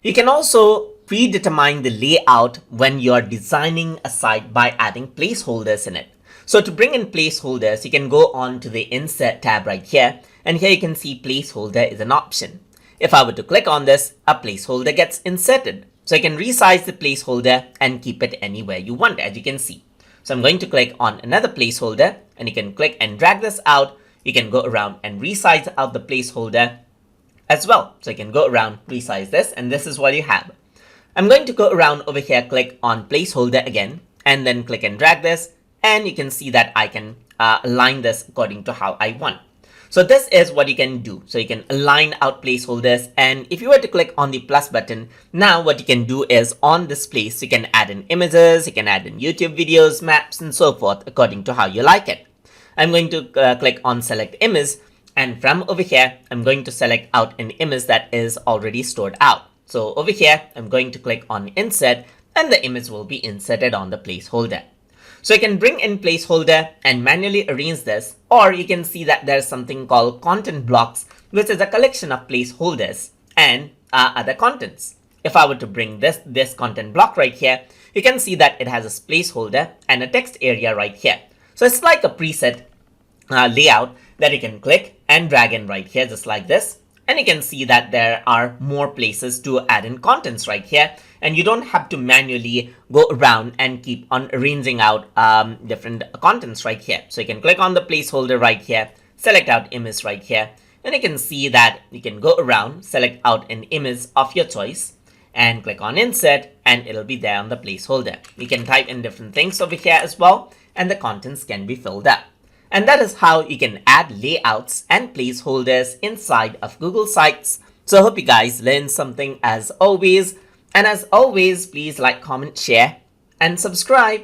You can also predetermine the layout when you're designing a site by adding placeholders in it. So to bring in placeholders, you can go on to the Insert tab right here, and here you can see placeholder is an option. If I were to click on this, a placeholder gets inserted. So you can resize the placeholder and keep it anywhere you want, as you can see. So I'm going to click on another placeholder, and you can click and drag this out. You can go around and resize out the placeholder as well. So you can go around, resize this, and this is what you have. I'm going to go around over here, click on placeholder again, and then click and drag this, and you can see that I can align this according to how I want. So this is what you can do. So you can align out placeholders, and if you were to click on the plus button, now what you can do is on this place, you can add in images, you can add in YouTube videos, maps, and so forth according to how you like it. I'm going to click on select image, and from over here, I'm going to select out an image that is already stored out. So over here, I'm going to click on insert, and the image will be inserted on the placeholder. So you can bring in placeholder and manually arrange this, or you can see that there's something called content blocks, which is a collection of placeholders and other contents. If I were to bring this content block right here, you can see that it has a placeholder and a text area right here. So it's like a preset layout that you can click and drag in right here, just like this. And you can see that there are more places to add in contents right here, and you don't have to manually go around and keep on arranging out different contents right here. So you can click on the placeholder right here, select out image right here, and you can see that you can go around, select out an image of your choice, and click on insert, and it'll be there on the placeholder. You can type in different things over here as well, and the contents can be filled up. And that is how you can add layouts and placeholders inside of Google Sites. So I hope you guys learned something as always. And as always, please like, comment, share, and subscribe.